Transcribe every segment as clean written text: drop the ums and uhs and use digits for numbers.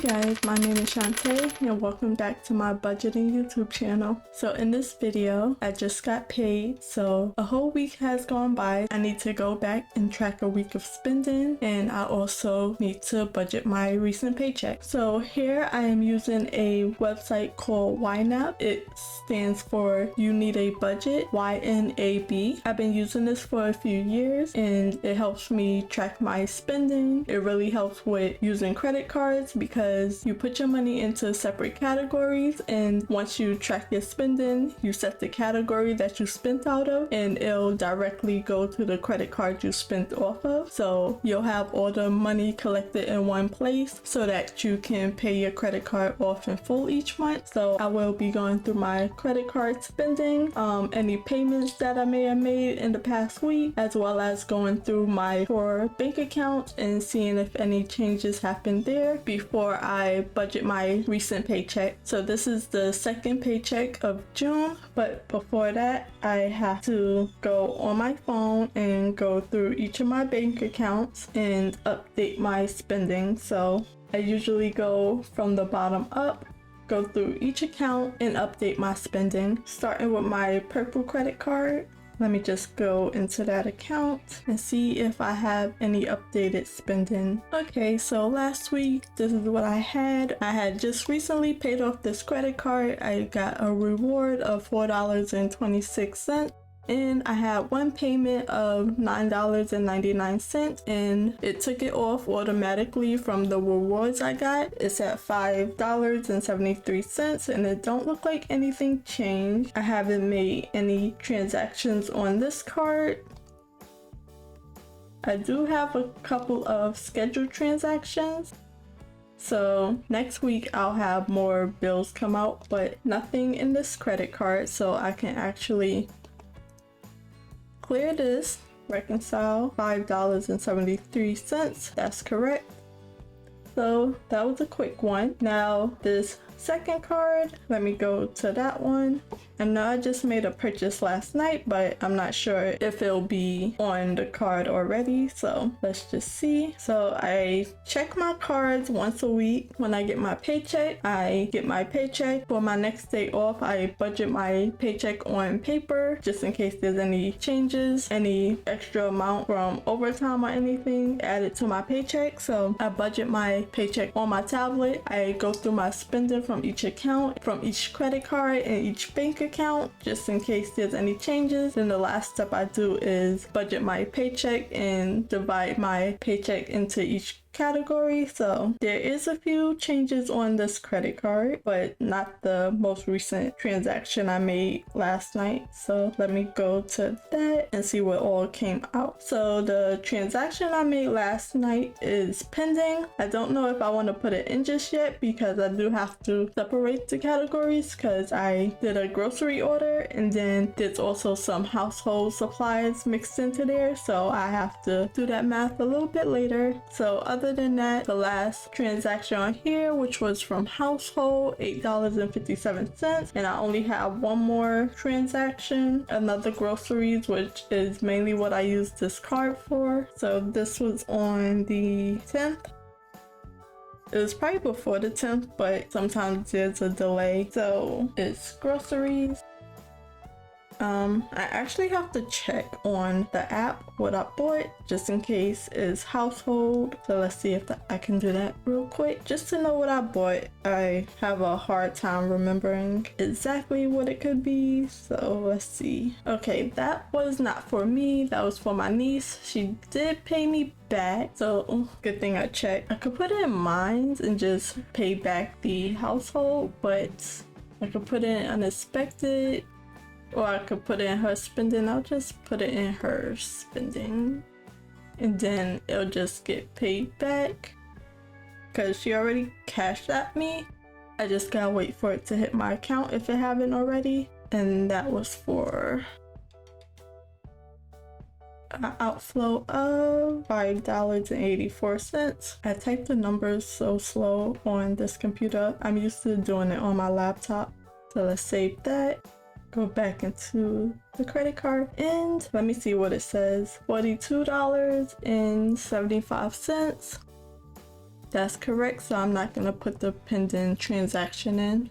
guys, my name is Shantae and welcome back to my budgeting YouTube channel. So in this video, I just got paid, so a whole week has gone by. I need to go back and track a week of spending, and I also need to budget my recent paycheck. So here I am using a website called YNAB. It stands for You Need a Budget, YNAB. I've been using this for a few years and it helps me track my spending. It really helps with using credit cards because you put your money into separate categories, and once you track your spending, you set the category that you spent out of and it'll directly go to the credit card you spent off of. So you'll have all the money collected in one place so that you can pay your credit card off in full each month. So I will be going through my credit card spending, any payments that I may have made in the past week, as well as going through my 4 bank accounts and seeing if any changes happened there before I budget my recent paycheck. So this is the second paycheck of June, but before that I have to go on my phone and go through each of my bank accounts and update my spending. So I usually go from the bottom up, go through each account and update my spending, starting with my purple credit card. Let me just go into that account and see if I have any updated spending. Okay, so last week, this is what I had. I had just recently paid off this credit card. I got a reward of $4.26. And I had one payment of $9.99 and it took it off automatically from the rewards I got. It's at $5.73 and it don't look like anything changed. I haven't made any transactions on this card. I do have a couple of scheduled transactions. So next week I'll have more bills come out, but nothing in this credit card, so I can actually clear this, reconcile $5.73. That's correct. So that was a quick one. Now this second card, let me go to that one. I know I just made a purchase last night, but I'm not sure if it'll be on the card already, so let's just see. So I check my cards once a week. When I get my paycheck, I get my paycheck. For my next day off, I budget my paycheck on paper just in case there's any changes, any extra amount from overtime or anything added to my paycheck. So I budget my paycheck on my tablet. I go through my spending from each account, from each credit card and each bank account, just in case there's any changes. Then the last step I do is budget my paycheck and divide my paycheck into each category. So there is a few changes on this credit card, but not the most recent transaction I made last night. So let me go to that and see what all came out. So the transaction I made last night is pending. I don't know if I want to put it in just yet because I do have to separate the categories because I did a grocery order and then there's also some household supplies mixed into there, so I have to do that math a little bit later. So other than that, the last transaction on here, which was from household, $8.57, and I only have one more transaction, another groceries, which is mainly what I use this card for. So this was on the 10th. It was probably before the 10th, but sometimes there's a delay. So it's groceries. I actually have to check on the app what I bought just in case it's household. So let's see if I can do that real quick just to know what I bought. I have a hard time remembering exactly what it could be. So let's see. Okay, that was not for me. That was for my niece. She did pay me back, so good thing I checked. I could put it in mine and just pay back the household, but I could put it in unexpected, or I could put it in her spending. I'll just put it in her spending and then it'll just get paid back because she already cashed at me. I just gotta wait for it to hit my account if it haven't already. And that was for an outflow of $5.84. I typed the numbers so slow on this computer. I'm used to doing it on my laptop. So let's save that. Go back into the credit card and let me see what it says. $42.75. That's correct, so I'm not gonna put the pending transaction in.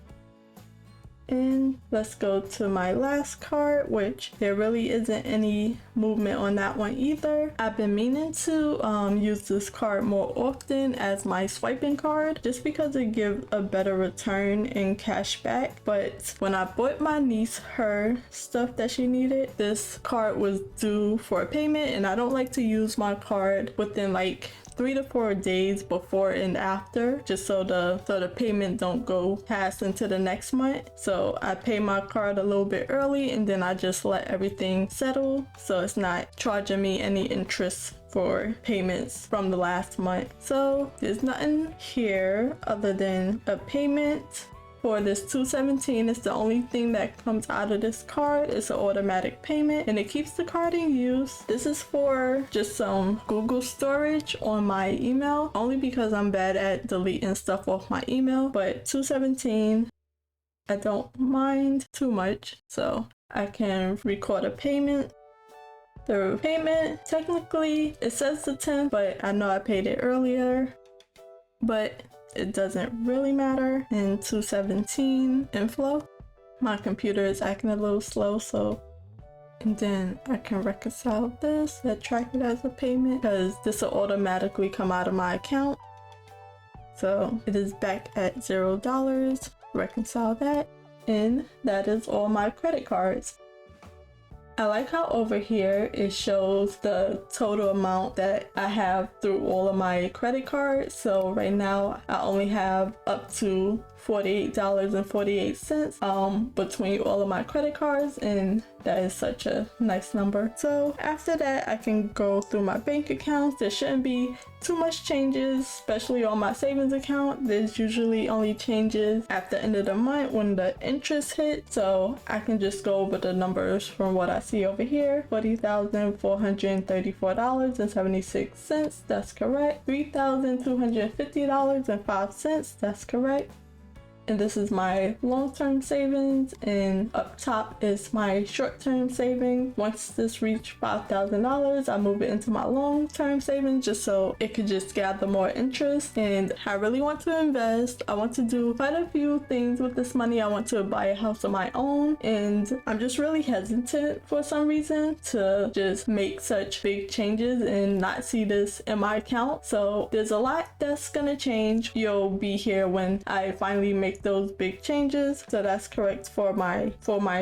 And let's go to my last card, which there really isn't any movement on that one either. I've been meaning to use this card more often as my swiping card just because it gives a better return in cash back. But when I bought my niece her stuff that she needed, this card was due for a payment, and I don't like to use my card within like 3 to 4 days before and after, just so the payment don't go past into the next month. So I pay my card a little bit early, and then I just let everything settle so it's not charging me any interest for payments from the last month. So there's nothing here other than a payment. For this $217, it's the only thing that comes out of this card. It's an automatic payment, and it keeps the card in use. This is for just some Google storage on my email, only because I'm bad at deleting stuff off my email. But $217, I don't mind too much, so I can record a payment. The payment, technically, it says the 10th, but I know I paid it earlier. But it doesn't really matter. In 217 inflow, my computer is acting a little slow, so and then I can reconcile this, that track it as a payment, because this will automatically come out of my account. So it is back at $0. Reconcile that, and that is all my credit cards. I like how over here it shows the total amount that I have through all of my credit cards. So right now I only have up to $48.48 between all of my credit cards, and that is such a nice number. So after that, I can go through my bank accounts. There shouldn't be too much changes, especially on my savings account. There's usually only changes at the end of the month when the interest hits, so I can just go over the numbers from what I see over here. $40,434.76, that's correct. $3,250.05, that's correct. And this is my long-term savings, and up top is my short-term savings. Once this reaches $5,000, I move it into my long-term savings just so it could just gather more interest. And I really want to invest. I want to do quite a few things with this money. I want to buy a house of my own, and I'm just really hesitant for some reason to just make such big changes and not see this in my account. So there's a lot that's gonna change. You'll be here when I finally make those big changes. So that's correct for my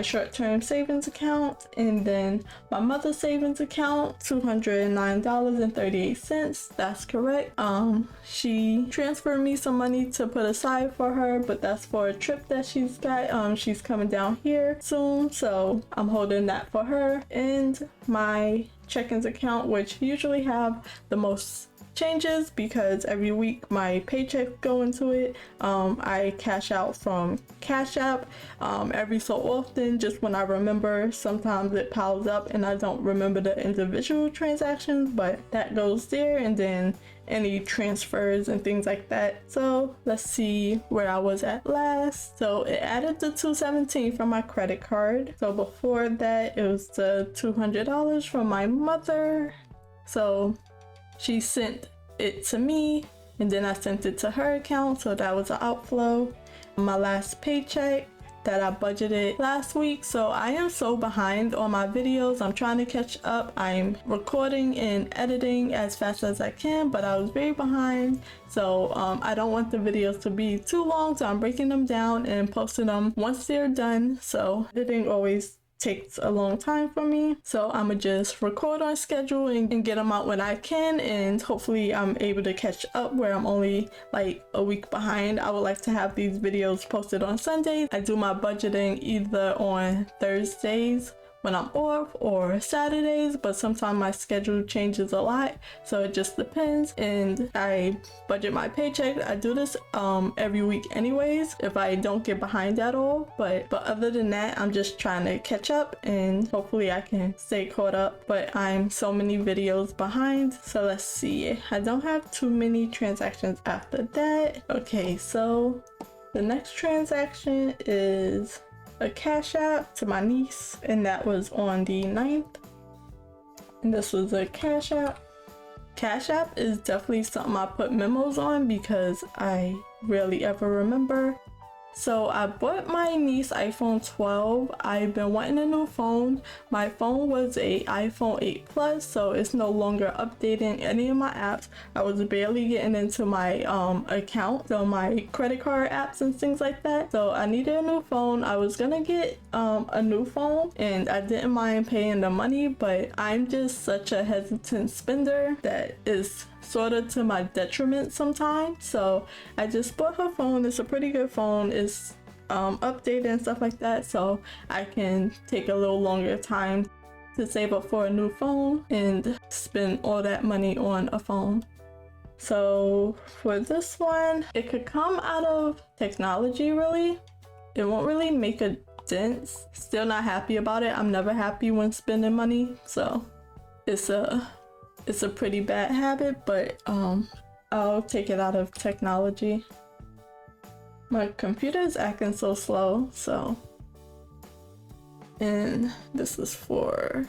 short-term savings account. And then my mother's savings account, $209.38, that's correct. She transferred me some money to put aside for her, but that's for a trip that she's got. She's coming down here soon, so I'm holding that for her. And my checkings account, which usually have the most changes because every week my paycheck go into it. I cash out from Cash App every so often, just when I remember. Sometimes it piles up and I don't remember the individual transactions, but that goes there, and then any transfers and things like that. So let's see where I was at last. So it added the $217 from my credit card. So before that it was the $200 from my mother. So she sent it to me, and then I sent it to her account, so that was an outflow. My last paycheck that I budgeted last week. So I am so behind on my videos. I'm trying to catch up. I'm recording and editing as fast as I can, but I was very behind. So I don't want the videos to be too long, so I'm breaking them down and posting them once they're done. So editing always takes a long time for me, so I'ma just record on schedule and get them out when I can, and hopefully I'm able to catch up where I'm only like a week behind. I would like to have these videos posted on Sundays. I do my budgeting either on Thursdays when I'm off or Saturdays, but sometimes my schedule changes a lot, so it just depends. And I budget my paycheck. I do this every week anyways if I don't get behind at all, but other than that, I'm just trying to catch up and hopefully I can stay caught up. But I'm so many videos behind, so let's see. I don't have too many transactions after that. Okay, so the next transaction is a Cash App to my niece, and that was on the 9th, and this was a Cash App. Cash App is definitely something I put memos on because I rarely ever remember. So I bought my niece iPhone 12. I've been wanting a new phone. My phone was a iPhone 8 Plus, so it's no longer updating any of my apps. I was barely getting into my account, so my credit card apps and things like that. So I needed a new phone. I was gonna get a new phone and I didn't mind paying the money, but I'm just such a hesitant spender that is sort of to my detriment sometimes. So I just bought her phone. It's a pretty good phone. It's updated and stuff like that, so I can take a little longer time to save up for a new phone and spend all that money on a phone. So for this one, it could come out of technology really. It won't really make a dent. Still not happy about it. I'm never happy when spending money, so it's a pretty bad habit, but I'll take it out of technology. My computer is acting so slow, so. And this is for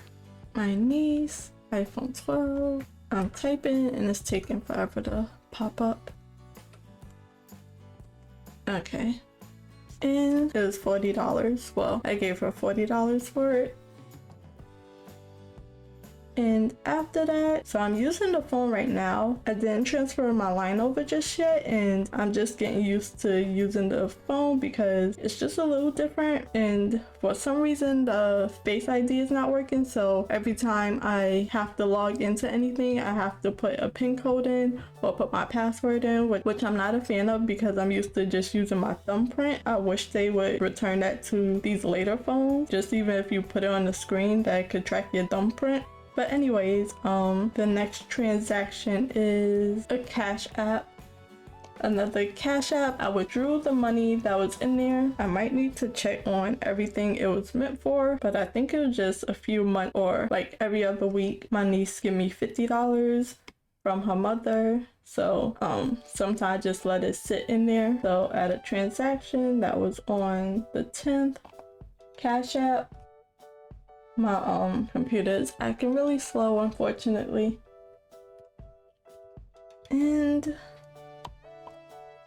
my niece, iPhone 12. I'm typing and it's taking forever to pop up. Okay. And it was $40. Well, I gave her $40 for it. And after that, so I'm using the phone right now. I didn't transfer my line over just yet, and I'm just getting used to using the phone because it's just a little different. And for some reason, the Face ID is not working. So every time I have to log into anything, I have to put a PIN code in or put my password in, which I'm not a fan of because I'm used to just using my thumbprint. I wish they would return that to these later phones. Just even if you put it on the screen, that could track your thumbprint. But anyways, the next transaction is a Cash App. Another Cash App. I withdrew the money that was in there. I might need to check on everything it was meant for, but I think it was just a few months or like every other week. My niece give me $50 from her mother. So sometimes I just let it sit in there. So at a transaction that was on the 10th, Cash App. My computer is acting really slow, unfortunately. And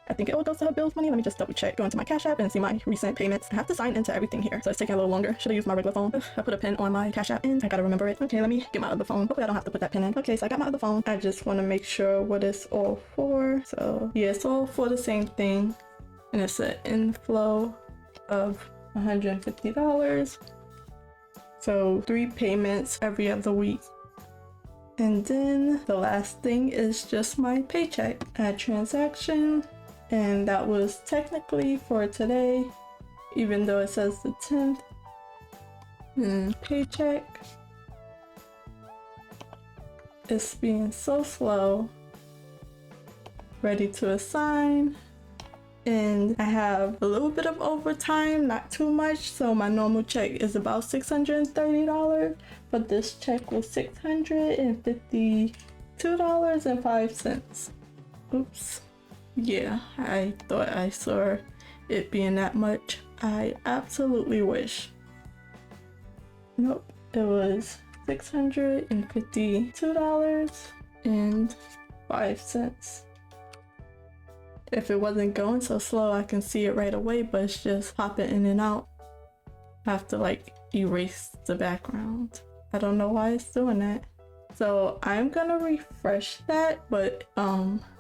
I think it will go to her bills money. Let me just double check. Go into my Cash App and see my recent payments. I have to sign into everything here, so it's taking a little longer. Should have used my regular phone. I put a pin on my Cash App and I gotta remember it. Okay, let me get my other phone. Hopefully I don't have to put that pin in. Okay, so I got my other phone. I just want to make sure what it's all for. So yeah, it's all for the same thing. And it's an inflow of $150. So 3 payments every other week. And then the last thing is just my paycheck. Add transaction. And that was technically for today, even though it says the 10th. And paycheck. It's being so slow. Ready to assign. And I have a little bit of overtime, not too much, so my normal check is about $630, but this check was $652.05. Oops. Yeah, I thought I saw it being that much. I absolutely wish. Nope, it was $652.05. If it wasn't going so slow, I can see it right away, but it's just popping in and out. I have to like erase the background. I don't know why it's doing that. So I'm gonna refresh that, but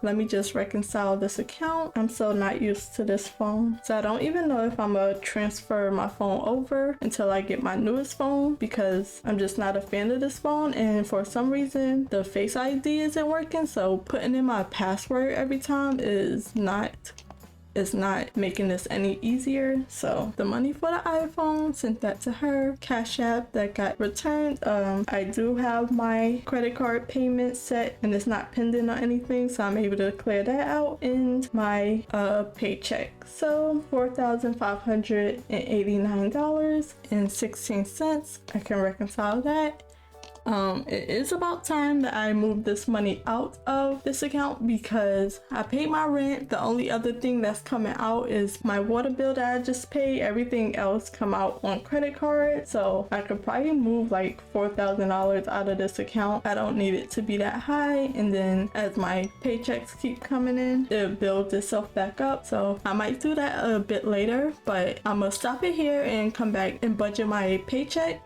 let me just reconcile this account. I'm so not used to this phone. So I don't even know if I'm gonna transfer my phone over until I get my newest phone because I'm just not a fan of this phone. And for some reason, the Face ID isn't working. So putting in my password every time is not making this any easier. So the money for the iPhone, sent that to her. Cash App that got returned. I do have my credit card payment set and it's not pending or anything, so I'm able to clear that out. And my paycheck, so $4,589.16. I can reconcile that. It is about time that I move this money out of this account because I paid my rent. The only other thing that's coming out is my water bill that I just paid. Everything else come out on credit card, so I could probably move like $4,000 out of this account. I don't need it to be that high, and then as my paychecks keep coming in, it builds itself back up. So I might do that a bit later, but I'm gonna stop it here and come back and budget my paycheck.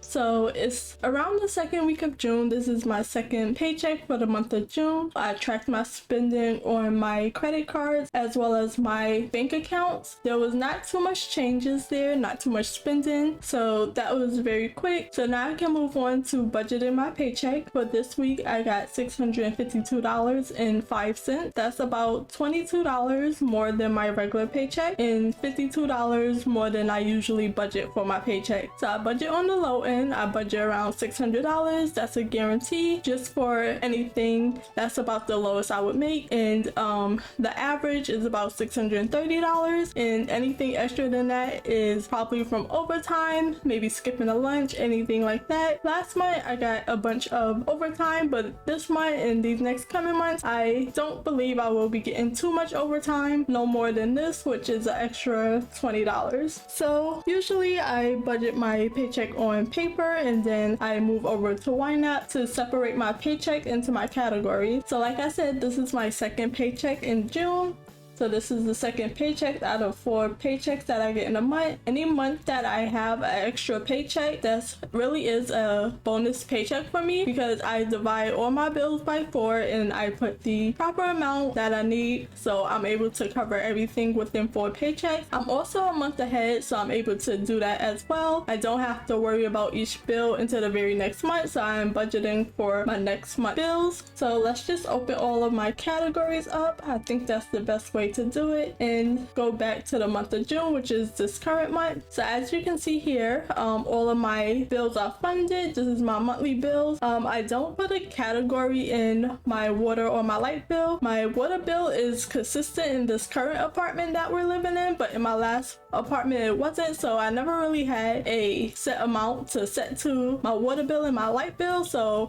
So it's around the second week of June. This is my second paycheck for the month of June. I tracked my spending on my credit cards as well as my bank accounts. There was not too much changes there, not too much spending, so that was very quick. So now I can move on to budgeting my paycheck. For this week I got $652.05. That's about $22 more than my regular paycheck and $52 more than I usually budget for my paycheck. So I budget on the low end. I budget around $600. That's a guarantee just for anything. That's about the lowest I would make, and the average is about $630, and anything extra than that is probably from overtime, maybe skipping a lunch, anything like that. Last month I got a bunch of overtime, but this month and these next coming months I don't believe I will be getting too much overtime, no more than this, which is an extra $20. So usually I budget my paycheck on paper, and then I move over to YNAB to separate my paycheck into my categories. So like I said, this is my second paycheck in June. So this is the second paycheck out of 4 paychecks that I get in a month. Any month that I have an extra paycheck, that really is a bonus paycheck for me because I divide all my bills by 4 and I put the proper amount that I need, so I'm able to cover everything within 4 paychecks. I'm also a month ahead, so I'm able to do that as well. I don't have to worry about each bill until the very next month, so I'm budgeting for my next month bills. So let's just open all of my categories up. I think that's the best way to do it, and go back to the month of June, which is this current month. So as you can see here, all of my bills are funded. This is my monthly bills. I don't put a category in my water or my light bill. My water bill is consistent in this current apartment that we're living in, but in my last apartment it wasn't, so I never really had a set amount to set to my water bill and my light bill. So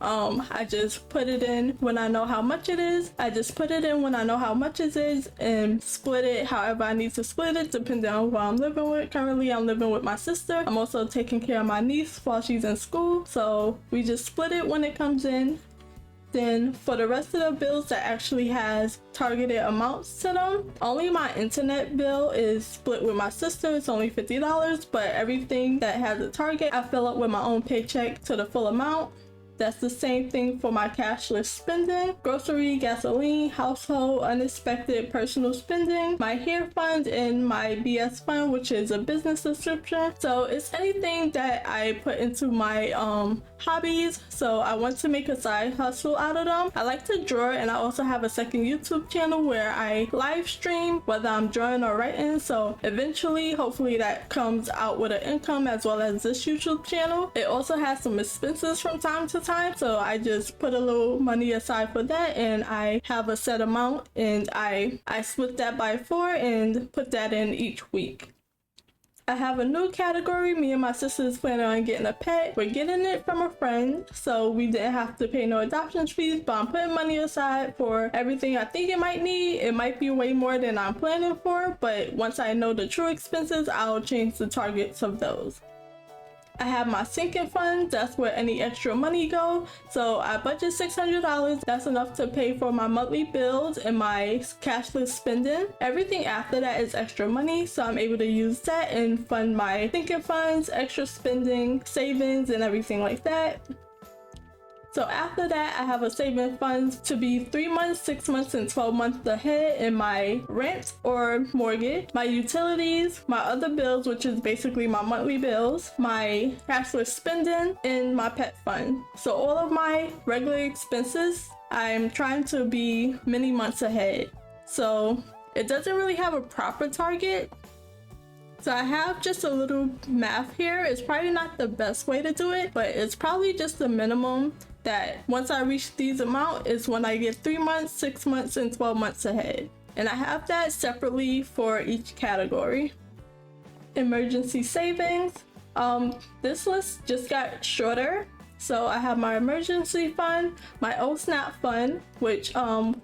I just put it in when I know how much it is. I just put it in when I know how much it is and split it however I need to split it depending on who I'm living with. Currently I'm living with my sister. I'm also taking care of my niece while she's in school, so we just split it when it comes in. Then for the rest of the bills that actually has targeted amounts to them, only my internet bill is split with my sister. It's only $50, but everything that has a target I fill up with my own paycheck to the full amount. That's the same thing for my cashless spending, grocery, gasoline, household, unexpected personal spending, my hair fund, and my BS fund, which is a business subscription. So it's anything that I put into my hobbies. So I want to make a side hustle out of them. I like to draw, and I also have a second YouTube channel where I live stream whether I'm drawing or writing. So eventually, hopefully that comes out with an income as well as this YouTube channel. It also has some expenses from time to time, so I just put a little money aside for that, and I have a set amount, and I split that by 4 and put that in each week. I have a new category. Me and my sisters planning on getting a pet. We're getting it from a friend, so we didn't have to pay no adoption fees, but I'm putting money aside for everything I think it might need. It might be way more than I'm planning for, but once I know the true expenses, I'll change the targets of those. I have my sinking fund. That's where any extra money go. So I budget $600. That's enough to pay for my monthly bills and my cashless spending. Everything after that is extra money, so I'm able to use that and fund my sinking funds, extra spending, savings, and everything like that. So after that, I have a saving funds to be 3 months, 6 months, and 12 months ahead in my rent or mortgage, my utilities, my other bills, which is basically my monthly bills, my cashless spending, and my pet fund. So all of my regular expenses, I'm trying to be many months ahead. So it doesn't really have a proper target. So I have just a little math here. It's probably not the best way to do it, but it's probably just the minimum that once I reach these amount is when I get 3 months, 6 months, and 12 months ahead. And I have that separately for each category. Emergency savings. This list just got shorter. So I have my emergency fund, my YNAB fund, which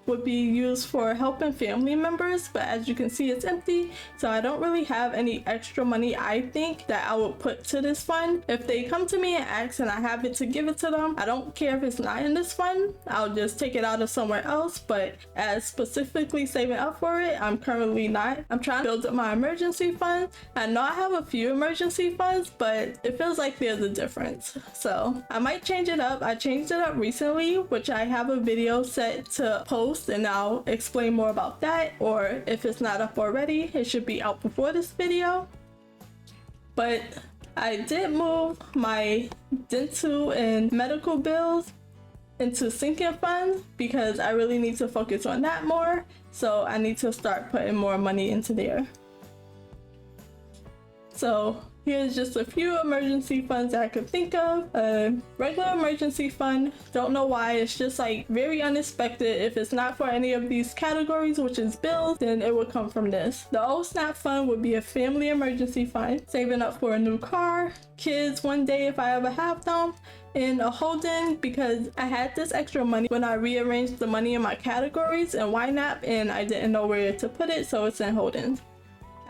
would be used for helping family members, but as you can see it's empty, so I don't really have any extra money I think that I would put to this fund. If they come to me and ask and I have it to give it to them, I don't care if it's not in this fund, I'll just take it out of somewhere else, but as specifically saving up for it, I'm currently not. I'm trying to build up my emergency fund. I know I have a few emergency funds, but it feels like there's a difference, so I might change it up. I changed it up recently, which I have a video set to post, and I'll explain more about that, or if it's not up already, it should be out before this video. But I did move my dental and medical bills into sinking fund because I really need to focus on that more, so I need to start putting more money into there. So here's just a few emergency funds that I could think of. A regular emergency fund, don't know why, it's just like very unexpected. If it's not for any of these categories, which is bills, then it would come from this. The YNAB fund would be a family emergency fund, saving up for a new car, kids one day if I ever have them, and a holding because I had this extra money when I rearranged the money in my categories in YNAB and I didn't know where to put it, so it's in holdings.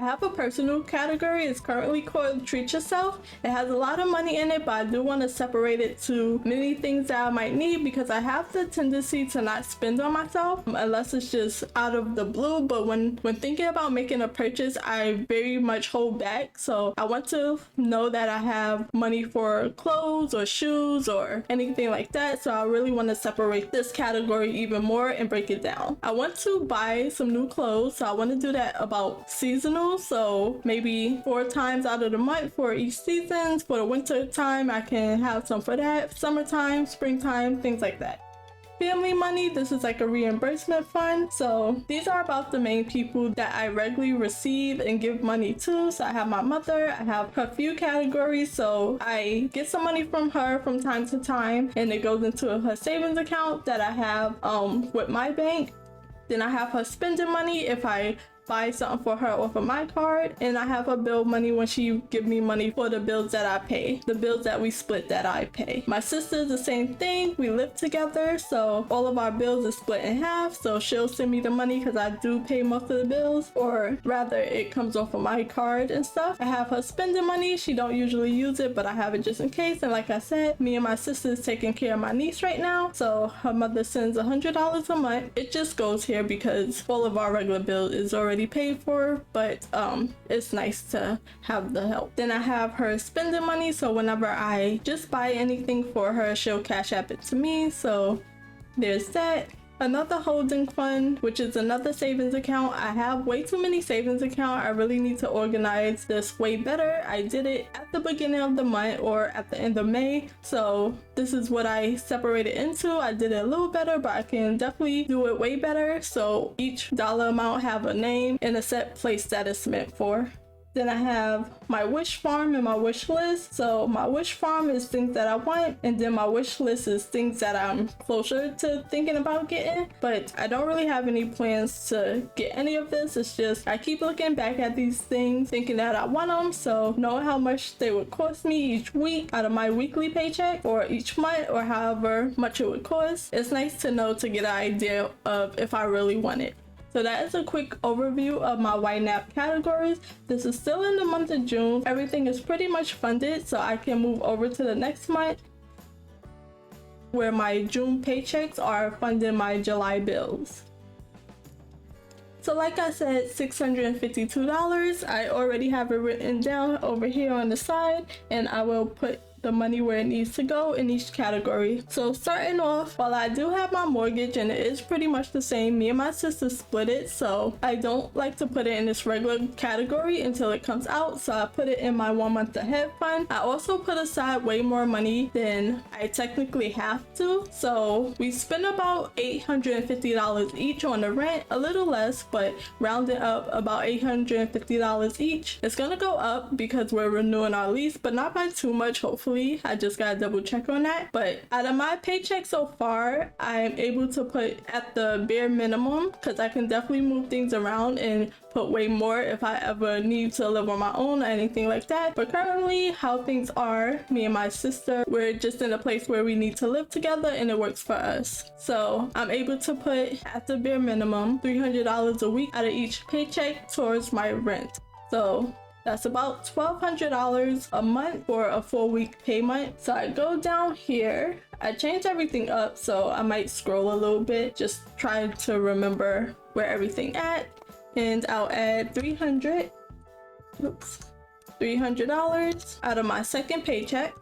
I have a personal category. It's currently called Treat Yourself. It has a lot of money in it, but I do want to separate it to many things that I might need because I have the tendency to not spend on myself unless it's just out of the blue. But when thinking about making a purchase, I very much hold back. So I want to know that I have money for clothes or shoes or anything like that. So I really want to separate this category even more and break it down. I want to buy some new clothes. So I want to do that about seasonal. So maybe 4 times out of the month for each season. For the winter time, I can have some for that. Summertime, springtime, things like that. Family money, this is like a reimbursement fund. So these are about the main people that I regularly receive and give money to. So I have my mother, I have a few categories. So I get some money from her from time to time and it goes into her savings account that I have with my bank. Then I have her spending money if I buy something for her off of my card, and I have her bill money when she give me money for the bills that I pay, the bills that we split that I pay. My sister's the same thing. We live together, so all of our bills are split in half, so she'll send me the money because I do pay most of the bills, or rather it comes off of my card and stuff. I have her spending money. She don't usually use it, but I have it just in case. And like I said, me and my sister's taking care of my niece right now, so her mother sends $100 a month. It just goes here because all of our regular bill is already paid for, but it's nice to have the help. Then I have her spending money, so whenever I just buy anything for her, she'll cash app it to me. So there's that. Another holding fund, which is another savings account. I have way too many savings accounts. I really need to organize this way better. I did it at the beginning of the month or at the end of May. So this is what I separated into. I did it a little better, but I can definitely do it way better. So each dollar amount have a name and a set place that it's meant for. Then I have my wish farm and my wish list. So my wish farm is things that I want, and then my wish list is things that I'm closer to thinking about getting, but I don't really have any plans to get any of this. It's just I keep looking back at these things thinking that I want them, so knowing how much they would cost me each week out of my weekly paycheck or each month or however much it would cost, it's nice to know to get an idea of if I really want it. So that is a quick overview of my YNAB categories. This is still in the month of June. Everything is pretty much funded, so I can move over to the next month where my June paychecks are funding my July bills. So like I said, $652. I already have it written down over here on the side, and I will put the money where it needs to go in each category. So starting off, while I do have my mortgage and it is pretty much the same, me and my sister split it, so I don't like to put it in this regular category until it comes out, so I put it in my 1 month ahead fund. I also put aside way more money than I technically have to, so we spend about $850 each on the rent, a little less, but rounding up about $850 each. It's gonna go up because we're renewing our lease, but not by too much, hopefully. hopefully. I just gotta double check on that. But out of my paycheck so far, I'm able to put at the bare minimum, because I can definitely move things around and put way more if I ever need to live on my own or anything like that. But currently, how things are, me and my sister, we're just in a place where we need to live together and it works for us. So I'm able to put at the bare minimum $300 a week out of each paycheck towards my rent. So that's about $1,200 a month for a 4-week payment. So I go down here, I changed everything up, so I might scroll a little bit, just trying to remember where everything at. And I'll add $300 out of my second paycheck.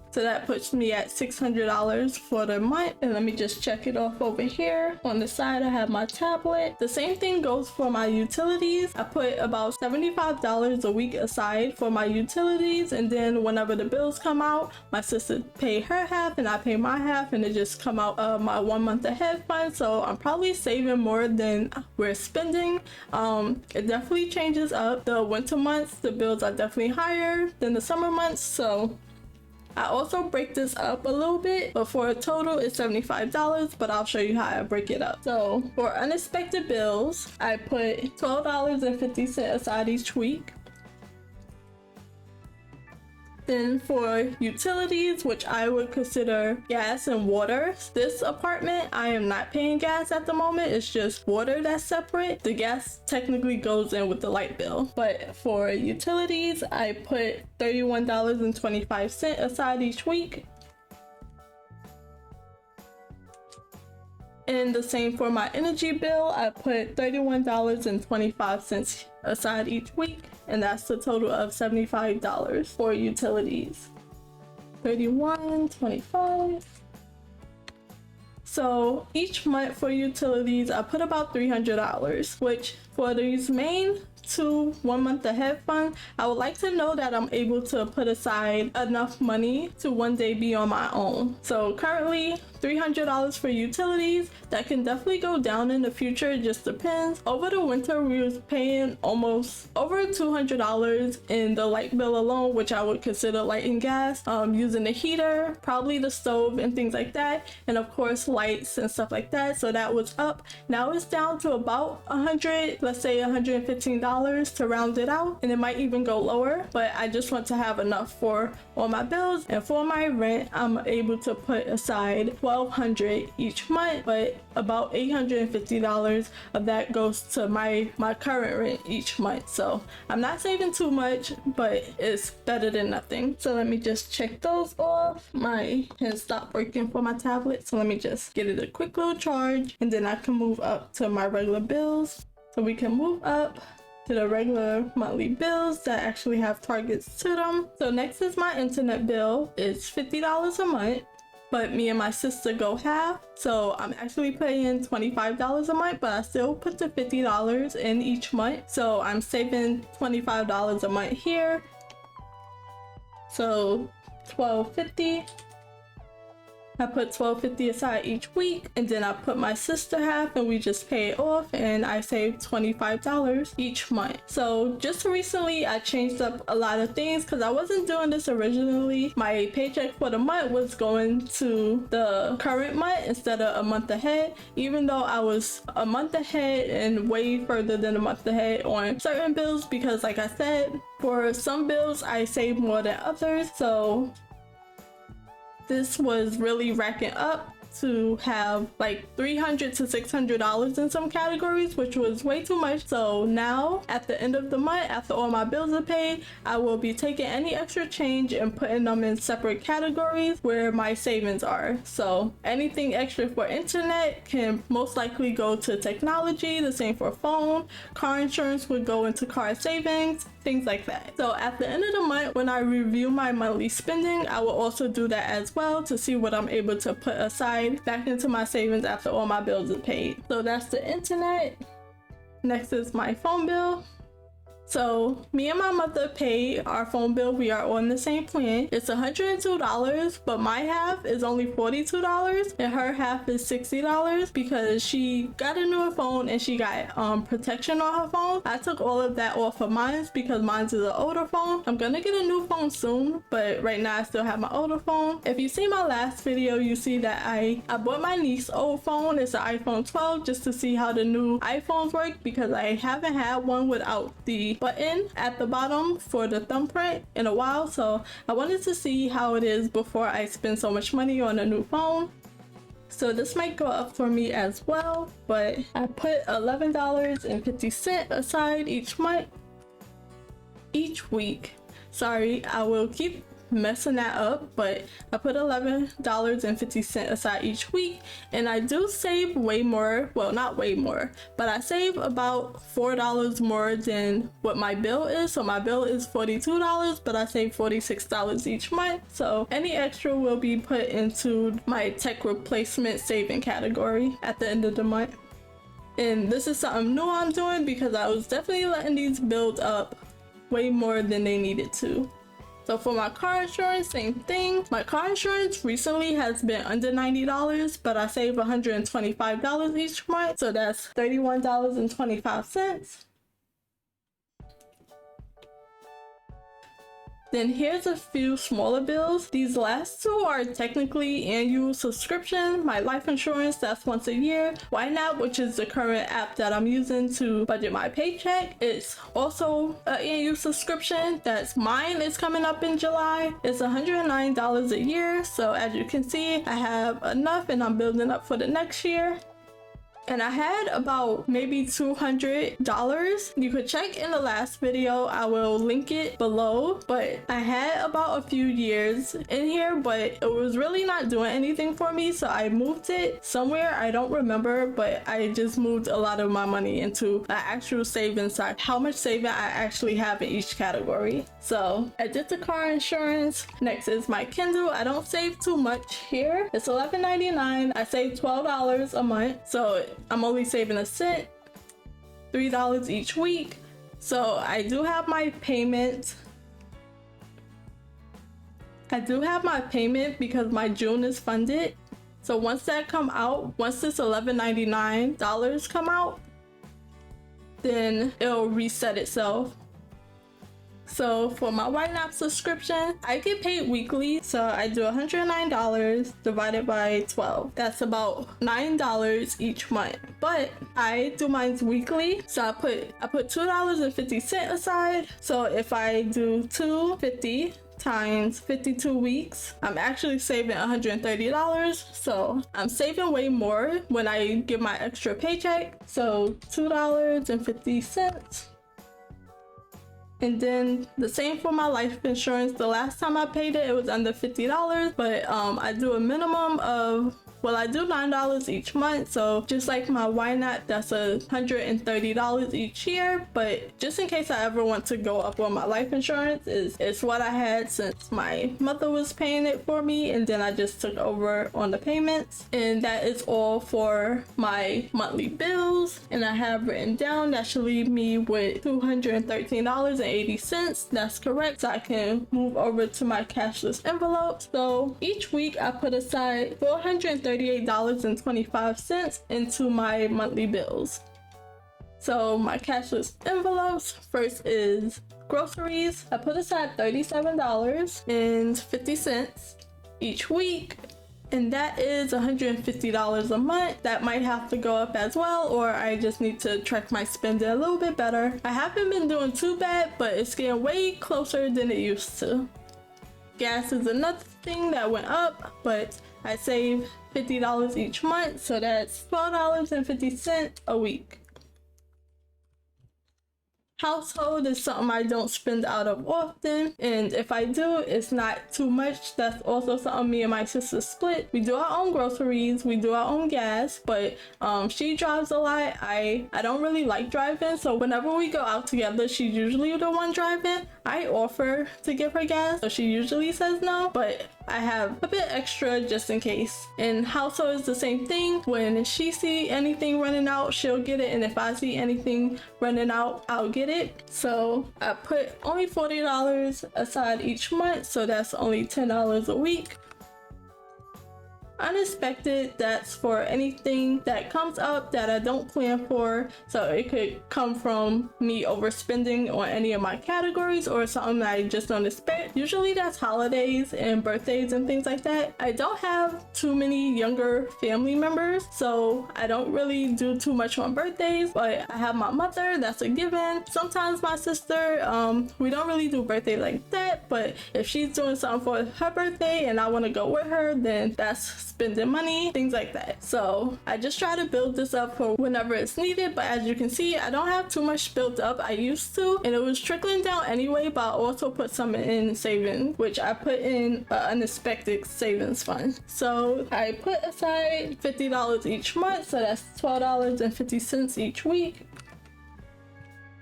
So that puts me at $600 for the month. And let me just check it off over here. On the side, I have my tablet. The same thing goes for my utilities. I put about $75 a week aside for my utilities. And then whenever the bills come out, my sister pay her half and I pay my half, and it just come out of my 1 month ahead fund. So I'm probably saving more than we're spending. It definitely changes up. The winter months, the bills are definitely higher than the summer months. So I also break this up a little bit, but for a total it's $75, but I'll show you how I break it up. So for unexpected bills, I put $12.50 aside each week. Then for utilities, which I would consider gas and water, this apartment, I am not paying gas at the moment. It's just water that's separate. The gas technically goes in with the light bill. But for utilities, I put $31.25 aside each week. And the same for my energy bill, I put $31.25 aside each week, and that's the total of $75 for utilities. $31.25. So each month for utilities, I put about $300, which for these main 2 1 month ahead fund, I would like to know that I'm able to put aside enough money to one day be on my own. So currently $300 for utilities. That can definitely go down in the future, it just depends. Over the winter we was paying almost over $200 in the light bill alone, which I would consider light and gas, using the heater, probably the stove and things like that, and of course lights and stuff like that. So that was up. Now it's down to about $100, let's say $115 to round it out, and it might even go lower, but I just want to have enough for all my bills. And for my rent, I'm able to put aside $1,200 each month, but about $850 of that goes to my current rent each month. So I'm not saving too much, but it's better than nothing. So let me just check those off. My hand stopped working for my tablet, so let me just get it a quick little charge, and then I can move up to my regular bills. So we can move up to the regular monthly bills that actually have targets to them. So next is my internet bill. It's $50 a month, but me and my sister go half. So I'm actually paying $25 a month, but I still put the $50 in each month. So I'm saving $25 a month here. So $12.50. I put $12.50 aside each week, and then I put my sister half and we just pay it off, and I saved $25 each month. So just recently I changed up a lot of things because I wasn't doing this originally. My paycheck for the month was going to the current month instead of a month ahead, even though I was a month ahead and way further than a month ahead on certain bills, because like I said, for some bills I save more than others. So this was really racking up to have like $300 to $600 in some categories, which was way too much. So now at the end of the month, after all my bills are paid, I will be taking any extra change and putting them in separate categories where my savings are. So anything extra for internet can most likely go to technology, the same for phone. Car insurance would go into car savings, things like that. So at the end of the month, when I review my monthly spending, I will also do that as well to see what I'm able to put aside back into my savings after all my bills are paid. So that's the internet. Next is my phone bill. So So me and my mother pay our phone bill. We are on the same plan. It's $102, but my half is only $42 and her half is $60 because she got a newer phone and she got protection on her phone. I took all of that off of mine because mine is an older phone. I'm gonna get a new phone soon, but right now I still have my older phone. If you see my last video, you see that I bought my niece's old phone. It's an iPhone 12 just to see how the new iPhones work because I haven't had one without the button at the bottom for the thumbprint in a while, so I wanted to see how it is before I spend so much money on a new phone. So this might go up for me as well, but I put $11.50 aside each week. Sorry, I will keep messing that up, but I put $11.50 aside each week, and I do save way more. Well, not way more, but I save about $4 more than what my bill is. So my bill is $42, but I save $46 each month. So any extra will be put into my tech replacement saving category at the end of the month. And this is something new I'm doing because I was definitely letting these build up way more than they needed to. So for my car insurance, same thing. My car insurance recently has been under $90, but I save $125 each month. So that's $31.25. Then here's a few smaller bills. These last two are technically annual subscription. My life insurance, that's once a year. YNAB, which is the current app that I'm using to budget my paycheck, it's also an annual subscription. That's mine. It's coming up in July. It's $109 a year. So as you can see, I have enough and I'm building up for the next year. And I had about maybe $200. You could check in the last video, I will link it below, but I had about a few years in here, but it was really not doing anything for me, so I moved it somewhere. I don't remember, but I just moved a lot of my money into an actual savings side, how much saving I actually have in each category. So I did the car insurance. Next is my Kindle. I don't save too much here. It's $11.99. I save $12 a month, so I'm only saving a cent, $3 each week. So I do have my payment. Because my June is funded. So once that come out, once this $11.99 come out, then it'll reset itself. So for my YNAB subscription, I get paid weekly. So I do $109 divided by 12. That's about $9 each month. But I do mine weekly. So I put $2.50 aside. So if I do $2.50 times 52 weeks, I'm actually saving $130. So I'm saving way more when I get my extra paycheck. So $2.50. And then the same for my life insurance. The last time I paid it, it was under $50, but I do a minimum of, well, I do $9 each month. So just like my YNAB, that's $130 each year. But just in case I ever want to go up on my life insurance, it's what I had since my mother was paying it for me, and then I just took over on the payments. And that is all for my monthly bills. And I have written down that should leave me with $213.80. That's correct. So I can move over to my cashless envelope. So each week I put aside $438.25 into my monthly bills. So my cashless envelopes, first is groceries. I put aside $37.50 each week, and that is $150 a month. That might have to go up as well, or I just need to track my spending a little bit better. I haven't been doing too bad, but it's getting way closer than it used to. Gas is another thing that went up, but I save $50 each month, so that's $12.50 a week. Household is something I don't spend out of often, and if I do, it's not too much. That's also something me and my sister split. We do our own groceries, we do our own gas, but she drives a lot. I don't really like driving, so whenever we go out together, she's usually the one driving. I offer to give her gas, so she usually says no, but I have a bit extra just in case. And household is the same thing. When she see anything running out, she'll get it, and if I see anything running out, I'll get it. So I put only $40 aside each month, so that's only $10 a week. Unexpected, that's for anything that comes up that I don't plan for. So it could come from me overspending on any of my categories or something that I just don't expect. Usually that's holidays and birthdays and things like that. I don't have too many younger family members, so I don't really do too much on birthdays, but I have my mother, that's a given. Sometimes my sister, we don't really do birthday like that, but if she's doing something for her birthday and I want to go with her, then that's spending money, things like that. So I just try to build this up for whenever it's needed, but as you can see, I don't have too much built up. I used to, and it was trickling down anyway, but I also put some in savings, which I put in an unexpected savings fund. So I put aside $50 each month, so that's $12.50 each week.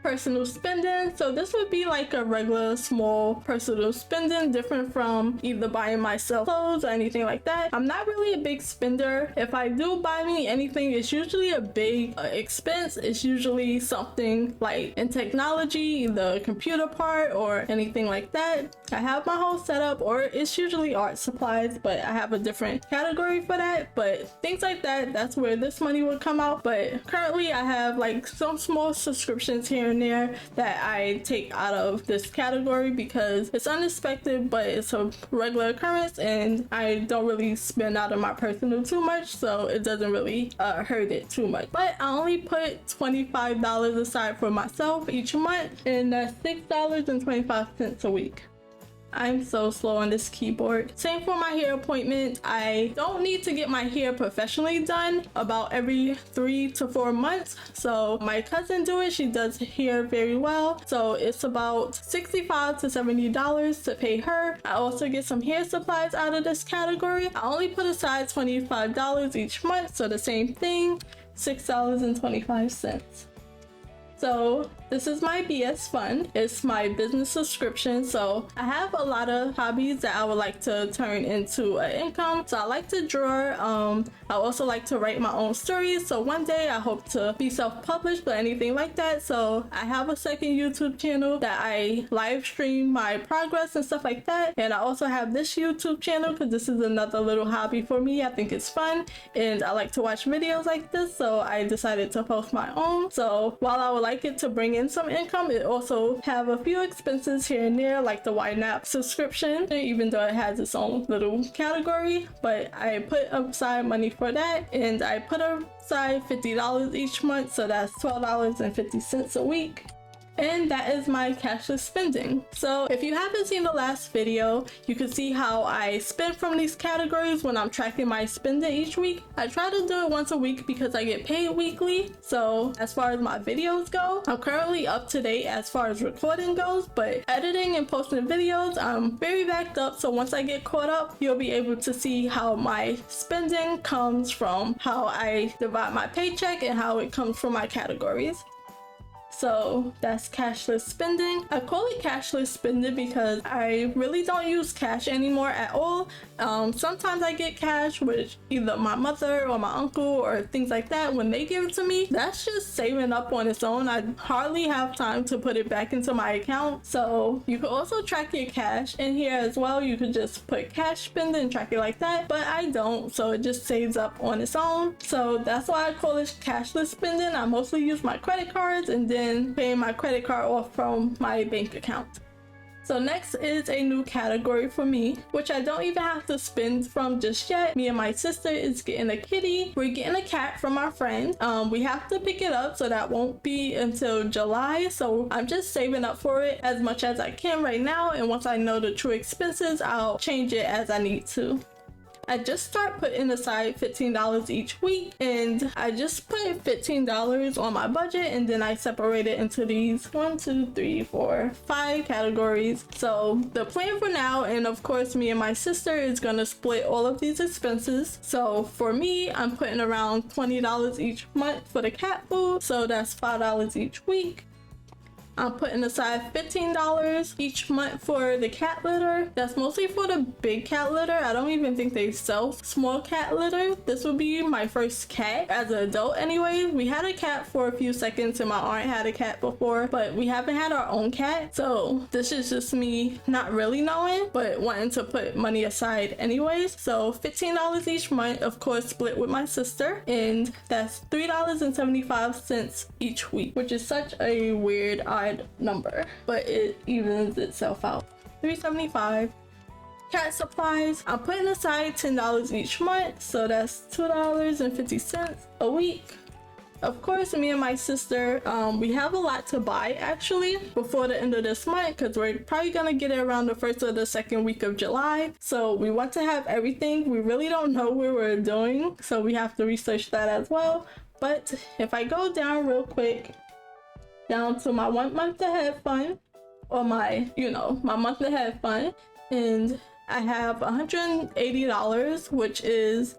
Personal spending, so this would be like a regular small personal spending, different from either buying myself clothes or anything like that. I'm not really a big spender. If I do buy me anything, it's usually a big expense. It's usually something like in technology, the computer part or anything like that. I have my whole setup, or it's usually art supplies, but I have a different category for that. But things like that, that's where this money would come out. But currently I have like some small subscriptions here and there that I take out of this category because it's unexpected, but it's a regular occurrence and I don't really spend out of my personal too much, so it doesn't really hurt it too much. But I only put $25 aside for myself each month, and that's $6.25 a week. I'm so slow on this keyboard. Same for my hair appointment. I don't need to get my hair professionally done about every 3 to 4 months. So my cousin do it. She does hair very well. So it's about $65 to $70 to pay her. I also get some hair supplies out of this category. I only put aside $25 each month. So the same thing, $6.25. So this is my BS fund. It's my business subscription. So I have a lot of hobbies that I would like to turn into an income. So I like to draw. I also like to write my own stories. So one day I hope to be self-published, but anything like that. So I have a second YouTube channel that I live stream my progress and stuff like that. And I also have this YouTube channel because this is another little hobby for me. I think it's fun and I like to watch videos like this. So I decided to post my own. So while I would like it to bring in some income, it also have a few expenses here and there, like the YNAB subscription, even though it has its own little category. But I put aside money for that, and I put aside $50 each month, so that's $12.50 a week. And that is my cashless spending. So if you haven't seen the last video, you can see how I spend from these categories when I'm tracking my spending each week. I try to do it once a week because I get paid weekly. So as far as my videos go, I'm currently up to date as far as recording goes, but editing and posting videos, I'm very backed up. So once I get caught up, you'll be able to see how my spending comes from how I divide my paycheck and how it comes from my categories. So that's cashless spending. I call it cashless spending because I really don't use cash anymore at all. Sometimes I get cash with either my mother or my uncle or things like that when they give it to me. That's just saving up on its own. I hardly have time to put it back into my account. So you can also track your cash in here as well. You could just put cash spending and track it like that, but I don't, so it just saves up on its own. So that's why I call it cashless spending. I mostly use my credit cards and then paying my credit card off from my bank account. So next is a new category for me, which I don't even have to spend from just yet. Me and my sister is getting a kitty. We're getting a cat from our friend. We have to pick it up, so that won't be until July. So I'm just saving up for it as much as I can right now. And once I know the true expenses, I'll change it as I need to. I just start putting aside $15 each week, and I just put $15 on my budget, and then I separate it into these 5 categories. So the plan for now, and of course me and my sister, is gonna split all of these expenses. So for me, I'm putting around $20 each month for the cat food, so that's $5 each week. I'm putting aside $15 each month for the cat litter. That's mostly for the big cat litter. I don't even think they sell small cat litter. This will be my first cat as an adult anyway. We had a cat for a few seconds and my aunt had a cat before, but we haven't had our own cat. So this is just me not really knowing, but wanting to put money aside anyways. So $15 each month, of course, split with my sister, and that's $3.75 each week, which is such a weird odd number, but it evens itself out. $3.75. Cat supplies, I'm putting aside $10 each month, so that's $2.50 a week. Of course, me and my sister, we have a lot to buy actually before the end of this month, because we're probably gonna get it around the first or the second week of July. So we want to have everything. We really don't know where we're doing, so we have to research that as well. But if I go down real quick, down to my 1 month ahead fund, or my month ahead fund, and I have $180, which is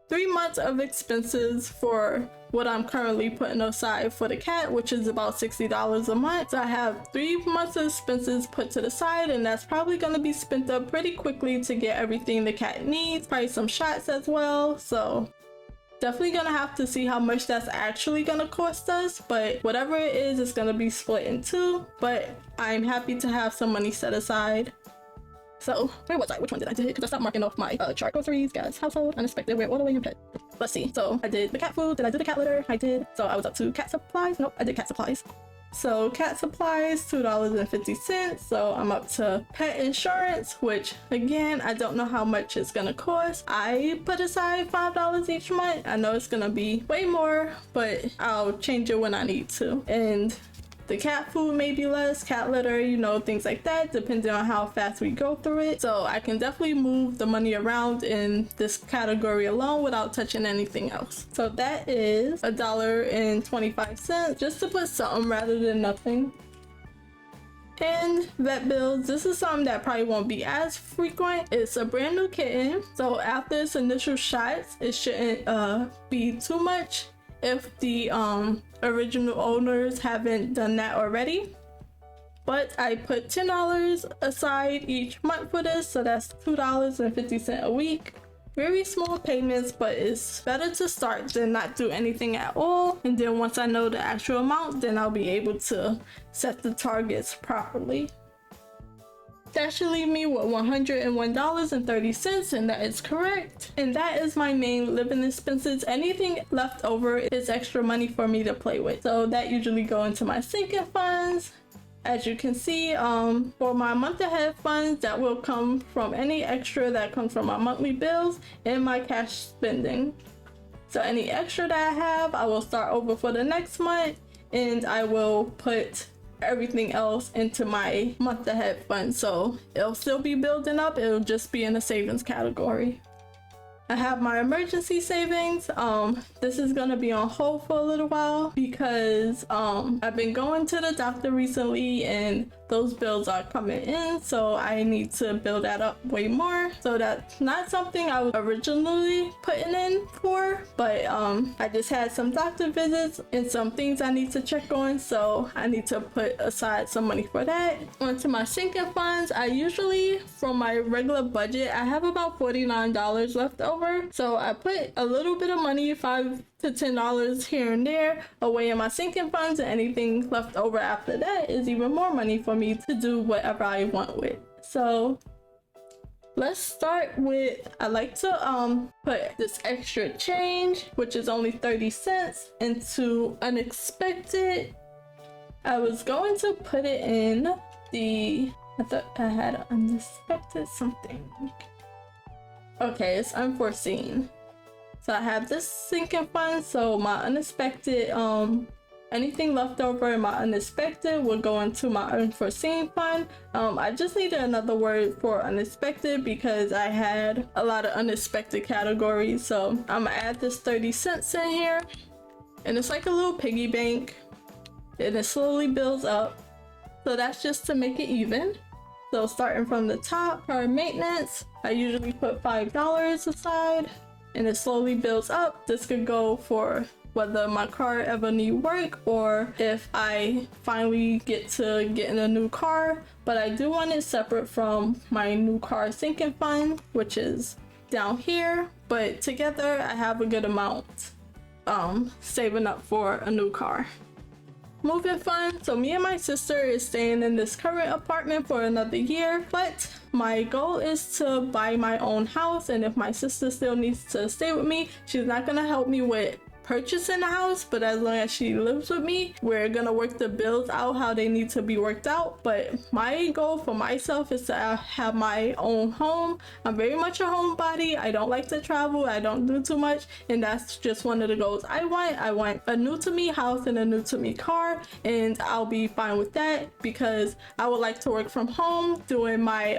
3 months of expenses for what I'm currently putting aside for the cat, which is about $60 a month. So I have 3 months of expenses put to the side, and that's probably going to be spent up pretty quickly to get everything the cat needs, probably some shots as well. So definitely gonna have to see how much that's actually gonna cost us, but whatever it is, it's gonna be split in two. But I'm happy to have some money set aside. So where was I? Which one did I do? Because I stopped marking off my chart. Groceries, gas, household, unexpected, wear, all the way in pet. Let's see. So I did the cat food. Did I do the cat litter? I did. So I was up to cat supplies. Nope, I did cat supplies. So cat supplies, $2.50. So I'm up to pet insurance, which again, I don't know how much it's gonna cost. I put aside $5 each month. I know it's gonna be way more, but I'll change it when I need to. And the cat food may be less, cat litter, things like that, depending on how fast we go through it. So I can definitely move the money around in this category alone without touching anything else. So that is $1.25, just to put something rather than nothing. And vet bills, this is something that probably won't be as frequent. It's a brand new kitten, so after its initial shots, it shouldn't be too much if the original owners haven't done that already. But I put $10 aside each month for this, so that's $2.50 a week. Very small payments, but it's better to start than not do anything at all. And then once I know the actual amount, then I'll be able to set the targets properly. That should leave me with $101.30, and that is correct. And that is my main living expenses. Anything left over is extra money for me to play with. So that usually go into my sinking funds. As you can see, for my month ahead funds, that will come from any extra that comes from my monthly bills and my cash spending. So any extra that I have, I will start over for the next month, and I will put everything else into my month ahead fund. So it'll still be building up, it'll just be in the savings category. I have my emergency savings. This is gonna be on hold for a little while because I've been going to the doctor recently and those bills are coming in, so I need to build that up way more. So that's not something I was originally putting in for, but I just had some doctor visits and some things I need to check on, so I need to put aside some money for that. Onto my sinking funds, I usually, from my regular budget, I have about $49 left over. So I put a little bit of money, $5 to $10 here and there, away in my sinking funds, and anything left over after that is even more money for me to do whatever I want with. So let's start with, I like to put this extra change, which is only 30 cents, into unexpected. I was going to put it in the, I thought I had unexpected something. Okay, it's unforeseen. So I have this sinking fund, so my unexpected, anything left over in my unexpected will go into my unforeseen fund. I just needed another word for unexpected because I had a lot of unexpected categories. So I'm gonna add this 30 cents in here, and it's like a little piggy bank, and it slowly builds up. So that's just to make it even. So starting from the top, car maintenance, I usually put $5 aside, and it slowly builds up. This could go for whether my car ever need work or if I finally get to getting a new car. But I do want it separate from my new car sinking fund, which is down here. But together I have a good amount saving up for a new car. Moving fund. So me and my sister is staying in this current apartment for another year, but my goal is to buy my own house, and if my sister still needs to stay with me, she's not gonna help me with purchasing a house, but as long as she lives with me, we're gonna work the bills out how they need to be worked out. But my goal for myself is to have my own home. I'm very much a homebody. I don't like to travel. I don't do too much, and that's just one of the goals I want. I want a new to me house and a new to me car, and I'll be fine with that because I would like to work from home, doing my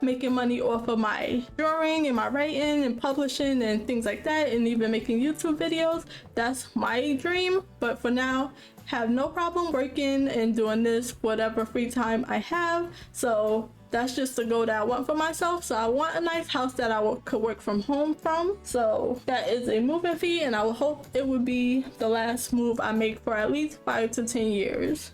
making money off of my drawing and my writing and publishing and things like that, and even making YouTube videos. That's my dream, but for now, have no problem working and doing this whatever free time I have. So that's just the goal that I want for myself. So I want a nice house that I could work from home from. So that is a moving fee, and I will hope it would be the last move I make for at least 5 to 10 years.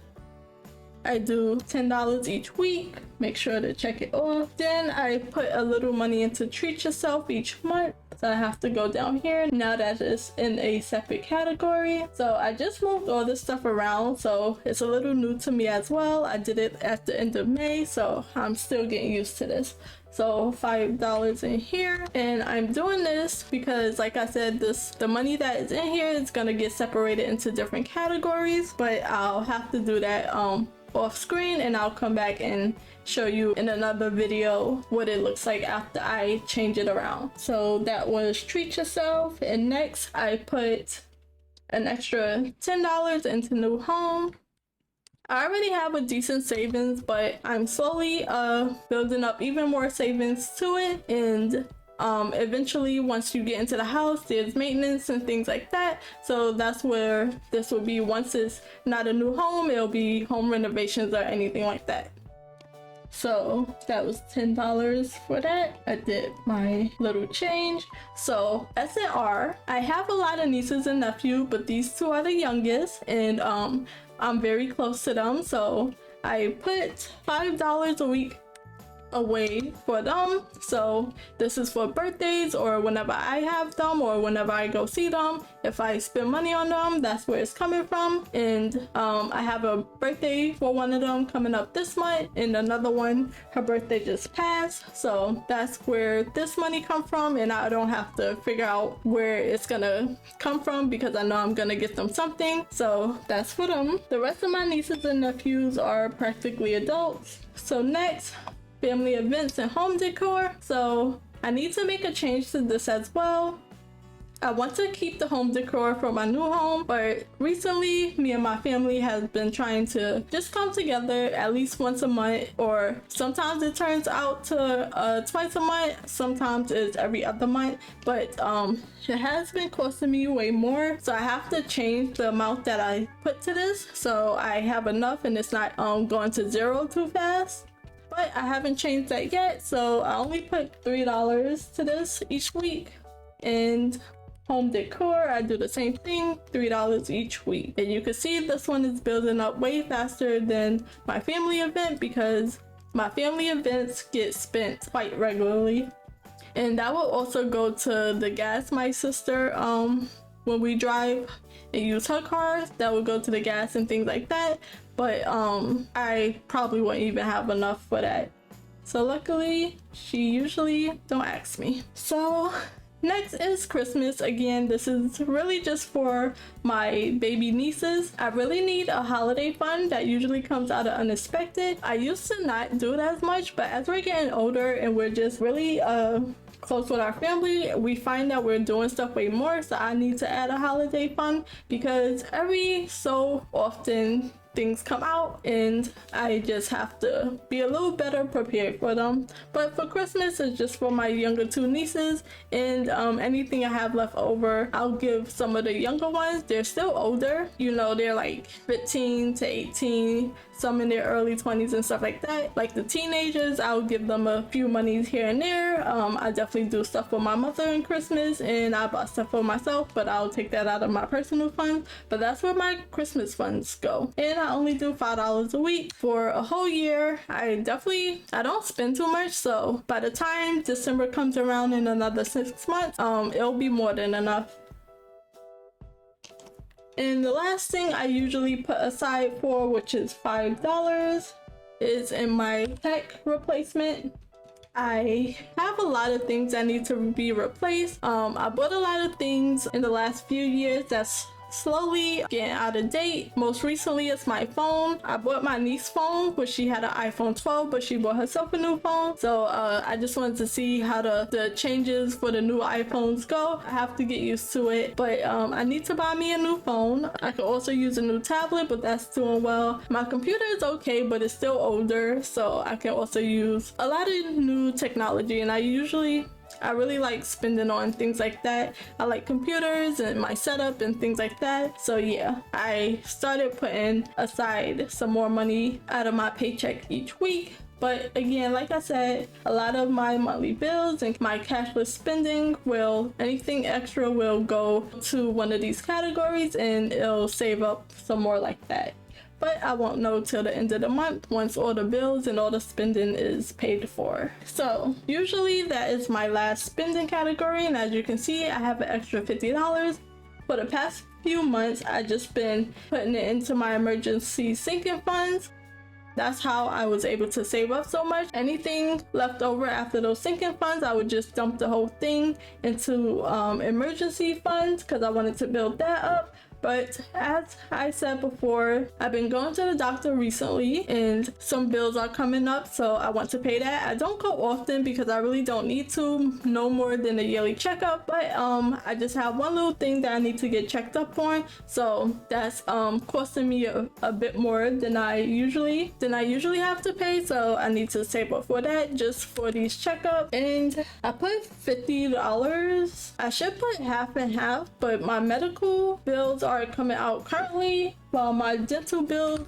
I do $10 each week, make sure to check it off. Then I put a little money into Treat Yourself each month. So I have to go down here now that it's in a separate category. So I just moved all this stuff around, so it's a little new to me as well. I did it at the end of May, so I'm still getting used to this. So $5 in here, and I'm doing this because, like I said, the money that is in here is gonna get separated into different categories, but I'll have to do that off screen, and I'll come back and show you in another video what it looks like after I change it around. So that was Treat Yourself, and next I put an extra $10 into new home. I already have a decent savings, but I'm slowly building up even more savings to it, and eventually once you get into the house, there's maintenance and things like that. So that's where this will be. Once it's not a new home, it'll be home renovations or anything like that. So that was $10 for that. I did my little change. So S&R, I have a lot of nieces and nephews, but these two are the youngest, and I'm very close to them. So I put $5 a week away for them. So this is for birthdays or whenever I have them or whenever I go see them. If I spend money on them, that's where it's coming from. And I have a birthday for one of them coming up this month, and another one, her birthday just passed. So that's where this money come from, and I don't have to figure out where it's gonna come from because I know I'm gonna get them something. So that's for them. The rest of my nieces and nephews are practically adults. So next, family events and home decor. So I need to make a change to this as well. I want to keep the home decor for my new home, but recently me and my family has been trying to just come together at least once a month, or sometimes it turns out to twice a month, sometimes it's every other month, but it has been costing me way more. So I have to change the amount that I put to this so I have enough and it's not going to zero too fast. But I haven't changed that yet, so I only put $3 to this each week. And home decor, I do the same thing, $3 each week. And you can see this one is building up way faster than my family event because my family events get spent quite regularly. And that will also go to the gas my sister, when we drive and use her car, that will go to the gas and things like that. But I probably wouldn't even have enough for that. So luckily, she usually don't ask me. So next is Christmas. Again, this is really just for my baby nieces. I really need a holiday fund that usually comes out of unexpected. I used to not do it as much, but as we're getting older and we're just really close with our family, we find that we're doing stuff way more. So I need to add a holiday fund because every so often things come out, and I just have to be a little better prepared for them. But for Christmas, it's just for my younger two nieces, and anything I have left over, I'll give some of the younger ones. They're still older, you know, they're like 15 to 18, some in their early 20s and stuff like that. Like the teenagers, I'll give them a few monies here and there. I definitely do stuff for my mother in Christmas, and I bought stuff for myself, but I'll take that out of my personal funds. But that's where my Christmas funds go. And I only do $5 a week for a whole year. I don't spend too much, so by the time December comes around in another 6 months, it'll be more than enough. And the last thing I usually put aside for, which is $5, is in my tech replacement. I have a lot of things that need to be replaced. I bought a lot of things in the last few years that's slowly getting out of date. Most recently, it's my phone. I bought my niece's phone, which she had an iPhone 12, but she bought herself a new phone. So I just wanted to see how the changes for the new iPhones go. I have to get used to it, but I need to buy me a new phone. I could also use a new tablet, but that's doing well. My computer is okay, but it's still older, so I can also use a lot of new technology, and I really like spending on things like that. I like computers and my setup and things like that. So yeah, I started putting aside some more money out of my paycheck each week. But again, like I said, a lot of my monthly bills and my cashless spending anything extra will go to one of these categories, and it'll save up some more like that. But I won't know till the end of the month once all the bills and all the spending is paid for. So usually that is my last spending category, and as you can see, I have an extra $50. For the past few months, I just been putting it into my emergency sinking funds. That's how I was able to save up so much. Anything left over after those sinking funds, I would just dump the whole thing into emergency funds because I wanted to build that up. But as I said before, I've been going to the doctor recently and some bills are coming up, so I want to pay that. I don't go often because I really don't need to, no more than a yearly checkup, but I just have one little thing that I need to get checked up on, so that's costing me a bit more than I usually have to pay, so I need to save up for that just for these checkups. And I put $50. I should put half and half, but my medical bills are coming out currently, while my dental bills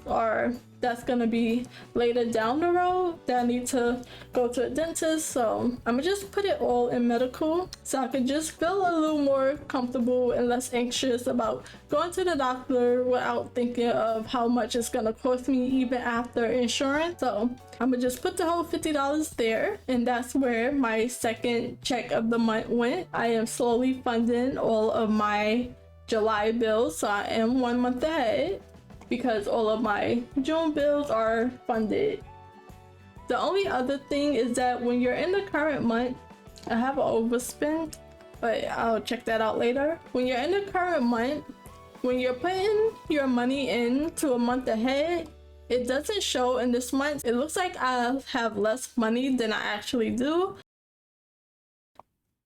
that's gonna be later down the road that I need to go to a dentist. So I'm gonna just put it all in medical so I can just feel a little more comfortable and less anxious about going to the doctor without thinking of how much it's gonna cost me even after insurance. So I'm gonna just put the whole $50 there, and that's where my second check of the month went. I am slowly funding all of my July bills, so I am 1 month ahead because all of my June bills are funded. The only other thing is that when you're in the current month, I have an overspend, but I'll check that out later. When you're in the current month, when you're putting your money into a month ahead, it doesn't show in this month. It looks like I have less money than I actually do.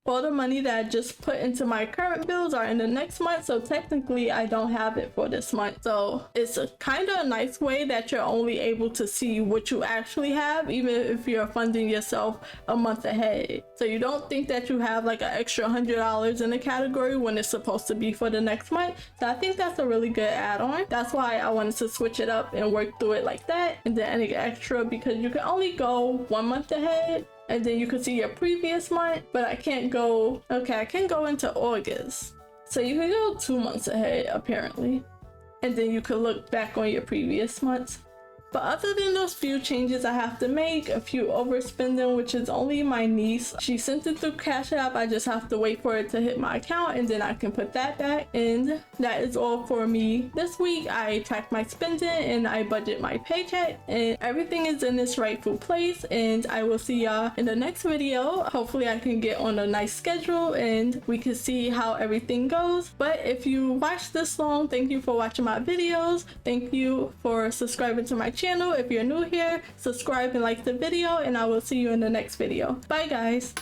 All the money that I just put into my current bills are in the next month, so technically I don't have it for this month. So it's a kind of a nice way that you're only able to see what you actually have, even if you're funding yourself a month ahead. So you don't think that you have like an extra $100 in the category when it's supposed to be for the next month. So I think that's a really good add-on. That's why I wanted to switch it up and work through it like that, and then any extra, because you can only go 1 month ahead, and then you can see your previous month, but I can't go into August. So you can go 2 months ahead apparently, and then you can look back on your previous months. But other than those few changes I have to make, a few overspending, which is only my niece. She sent it through Cash App. I just have to wait for it to hit my account, and then I can put that back. And that is all for me this week. I track my spending and I budget my paycheck, and everything is in its rightful place. And I will see y'all in the next video. Hopefully I can get on a nice schedule and we can see how everything goes. But if you watched this long, thank you for watching my videos. Thank you for subscribing to my channel. If you're new here, subscribe and like the video, and I will see you in the next video. Bye guys.